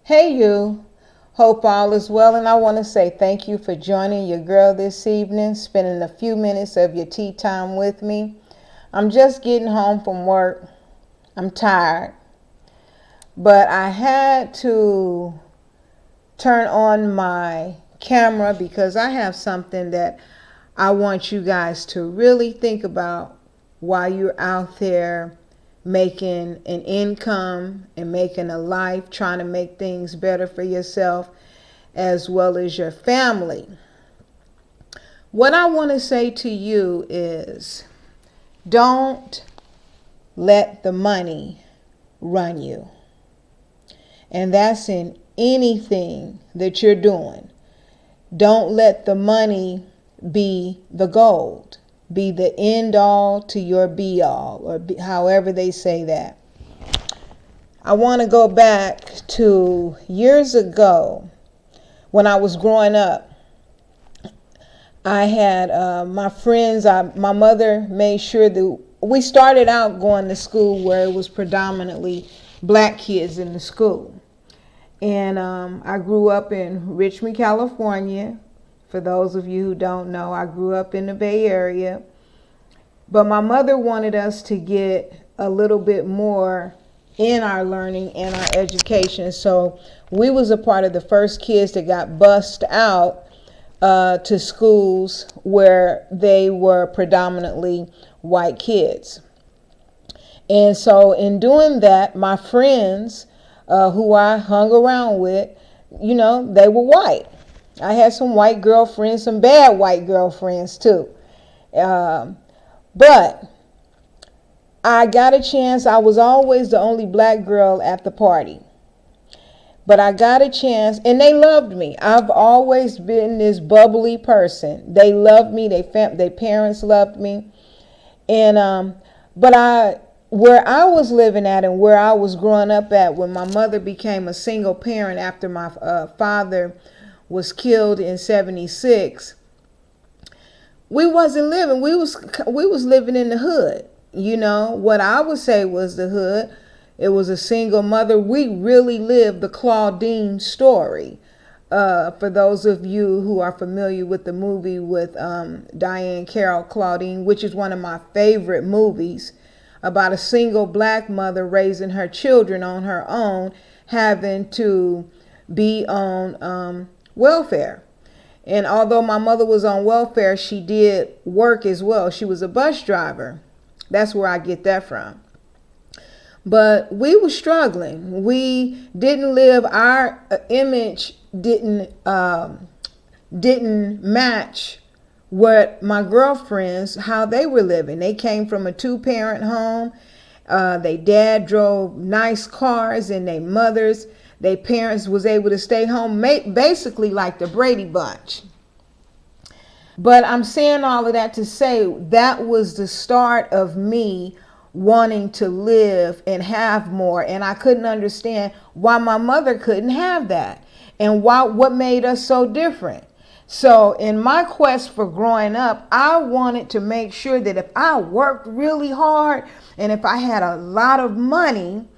Hey you, hope all is well, and I want to say thank you for joining your girl this evening, spending a few minutes of your tea time with me. I'm just getting home from work. I'm tired, but I had to turn on my camera because I have something that I want you guys to really think about while you're out there making an income and making a life, trying to make things better for yourself as well as your family. What I want to say to you is don't let the money run you. And that's in anything that you're doing. Don't let the money be the gold, be the end all to your be all, or however they say that. I want to go back to years ago when I was growing up. I had my friends, my mother made sure that we started out going to school where it was predominantly black kids in the school. And I grew up in Richmond, California. For those of you who don't know, I grew up in the Bay Area. But my mother wanted us to get a little bit more in our learning and our education. So we was a part of the first kids that got bussed out to schools where they were predominantly white kids. And so in doing that, my friends who I hung around with, they were white. I had some white girlfriends, some bad white girlfriends too. But I got a chance. I was always the only black girl at the party. But I got a chance, and they loved me. I've always been this bubbly person. They loved me. Their parents loved me. And but where I was living at and where I was growing up at, when my mother became a single parent after my father was killed in '76, we wasn't living. We was living in the hood. What I would say was the hood. It was a single mother. We really lived the Claudine story. For those of you who are familiar with the movie with Diane Carroll, Claudine, which is one of my favorite movies, about a single black mother raising her children on her own, having to be on welfare. And although my mother was on welfare, she did work as well. She was a bus driver. That's where I get that from. But we were struggling. We didn't live, our image didn't match what my girlfriends, how they were living. They came from a 2-parent home. Their dad drove nice cars, and their parents was able to stay home, basically like the Brady Bunch. But I'm saying all of that to say that was the start of me wanting to live and have more. And I couldn't understand why my mother couldn't have that, and what made us so different. So in my quest for growing up, I wanted to make sure that if I worked really hard and if I had a lot of money,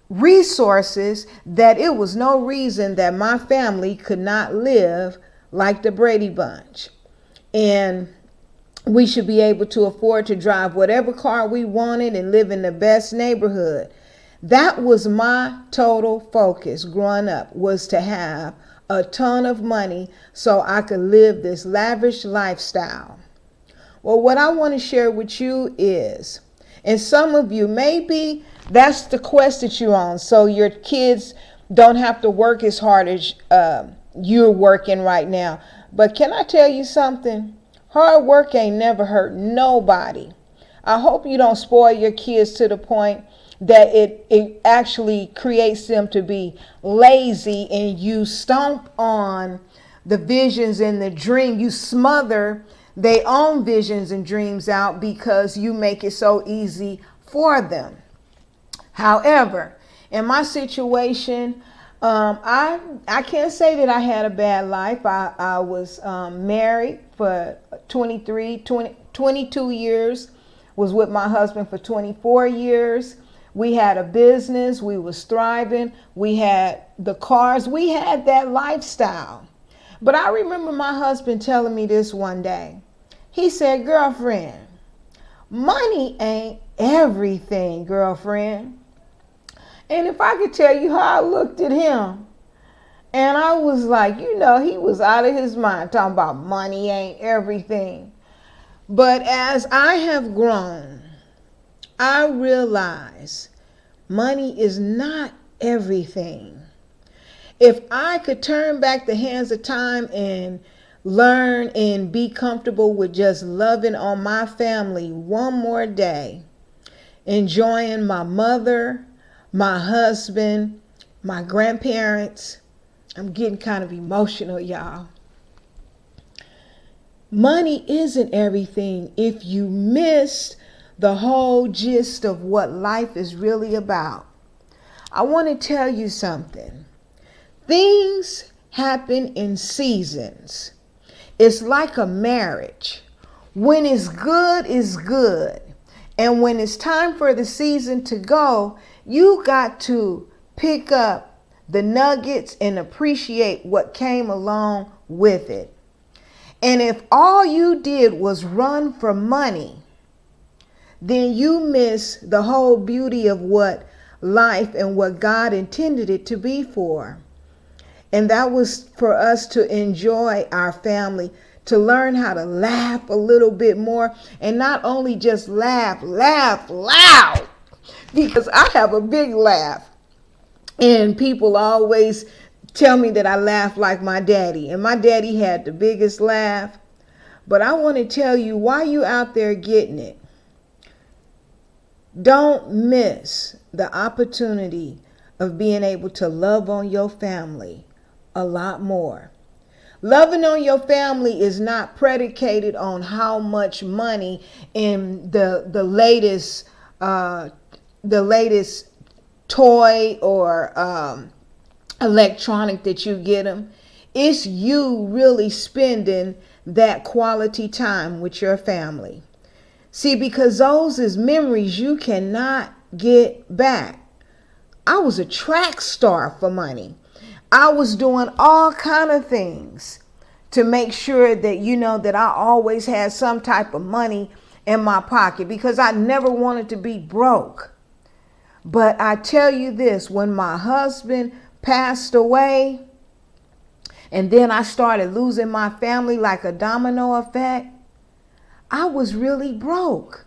resources, that it was no reason that my family could not live like the Brady Bunch. And we should be able to afford to drive whatever car we wanted and live in the best neighborhood. That was my total focus growing up, was to have a ton of money so I could live this lavish lifestyle. Well, what I want to share with you is, and some of you, maybe that's the quest that you're on, so your kids don't have to work as hard as you're working right now. But can I tell you something? Hard work ain't never hurt nobody. I hope you don't spoil your kids to the point that it actually creates them to be lazy, and you stomp on the visions and the dream. You smother their own visions and dreams out because you make it so easy for them. However, in my situation, I can't say that I had a bad life. I was married for 22 years, was with my husband for 24 years. We had a business. We was thriving. We had the cars. We had that lifestyle. But I remember my husband telling me this one day. He said, girlfriend, money ain't everything, girlfriend. And if I could tell you how I looked at him, and I was like, he was out of his mind talking about money ain't everything. But as I have grown, I realize money is not everything. If I could turn back the hands of time and learn and be comfortable with just loving on my family one more day, enjoying my mother, my husband, my grandparents. I'm getting kind of emotional, y'all. Money isn't everything if you missed the whole gist of what life is really about. I want to tell you something. Things happen in seasons. It's like a marriage. When it's good, it's good. And when it's time for the season to go, you got to pick up the nuggets and appreciate what came along with it. And if all you did was run for money, then you miss the whole beauty of what life and what God intended it to be for. And that was for us to enjoy our family, to learn how to laugh a little bit more, and not only just laugh loud, because I have a big laugh. And people always tell me that I laugh like my daddy, and my daddy had the biggest laugh. But I want to tell you, while you out there getting it, don't miss the opportunity of being able to love on your family a lot more. Loving on your family is not predicated on how much money in the latest toy or electronic that you get them. It's you really spending that quality time with your family. See, because those is memories you cannot get back. I was a track star for money. I was doing all kind of things to make sure that, that I always had some type of money in my pocket, because I never wanted to be broke. But I tell you this, when my husband passed away, and then I started losing my family like a domino effect, I was really broke.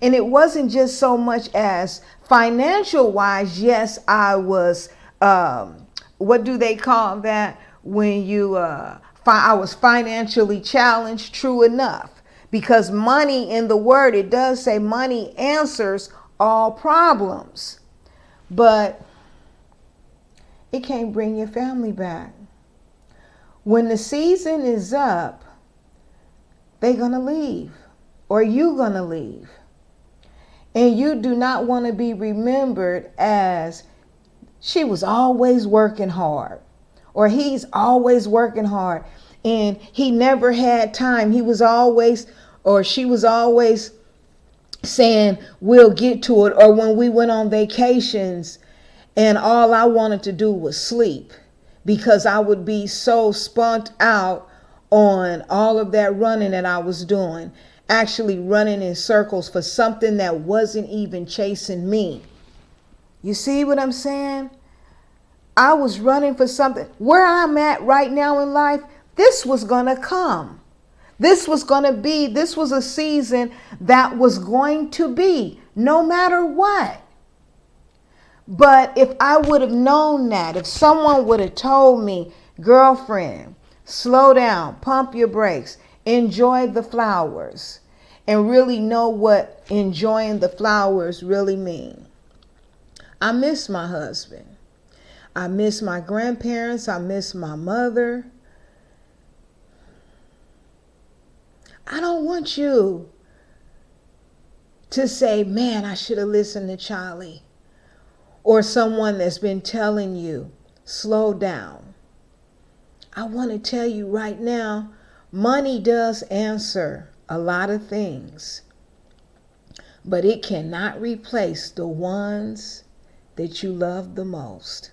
And it wasn't just so much as financial wise. Yes, I was, what do they call that? When you, I was financially challenged, true enough. Because money in the word, it does say money answers all problems. But it can't bring your family back. When the season is up, they're going to leave, or you're going to leave. And you do not want to be remembered as she was always working hard, or he's always working hard and he never had time. He was always, or she was always saying we'll get to it, or when we went on vacations and all I wanted to do was sleep, because I would be so spunt out on all of that running that I was doing, actually running in circles for something that wasn't even chasing me. You see what I'm saying? I was running for something. Where I'm at right now in life, this was going to come. This was going to be, this was a season that was going to be, no matter what. But if I would have known that, if someone would have told me, girlfriend, slow down, pump your brakes, enjoy the flowers, and really know what enjoying the flowers really mean. I miss my husband. I miss my grandparents. I miss my mother. I don't want you to say, man, I should have listened to Charlie. Or someone that's been telling you, slow down. I want to tell you right now, money does answer a lot of things. but it cannot replace the ones that you love the most.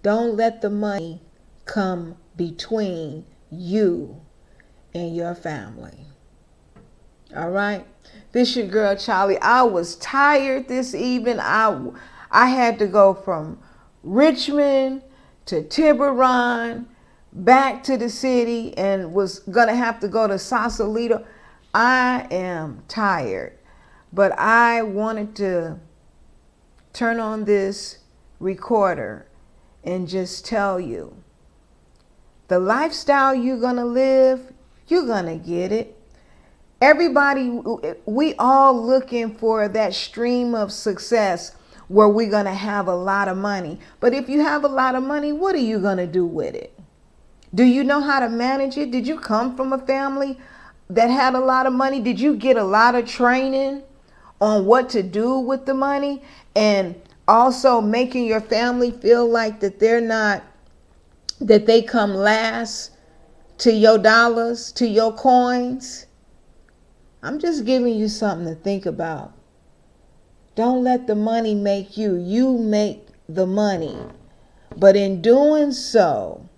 Don't let the money come between you and your family. All right? This your girl, Charlie. I was tired this evening. I had to go from Richmond to Tiburon, back to the city, and was going to have to go to Sausalito. I am tired. But I wanted to turn on this recorder and just tell you, the lifestyle you're going to live, you're going to get it. Everybody, we all looking for that stream of success where we're going to have a lot of money. But if you have a lot of money, what are you going to do with it? Do you know how to manage it? Did you come from a family that had a lot of money? Did you get a lot of training on what to do with the money? And also making your family feel like that that they come last to your dollars, to your coins? I'm just giving you something to think about. Don't let the money make you. You make the money. But in doing so,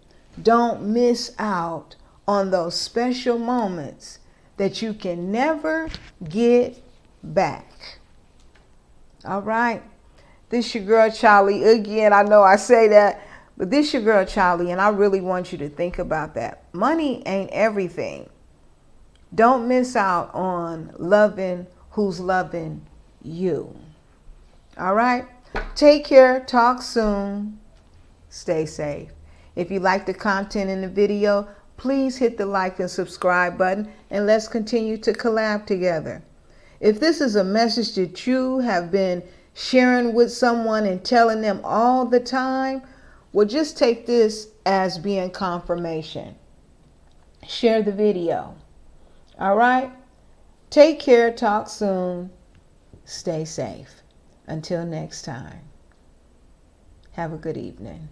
don't miss out on those special moments that you can never get back. All right? This your girl, Charlie. Again, I know I say that, but this your girl, Charlie, and I really want you to think about that. Money ain't everything. Don't miss out on loving who's loving you. All right? Take care. Talk soon. Stay safe. If you like the content in the video, please hit the like and subscribe button, and let's continue to collab together. If this is a message that you have been sharing with someone and telling them all the time, well, just take this as being confirmation. Share the video. All right? Take care. Talk soon. Stay safe. Until next time. Have a good evening.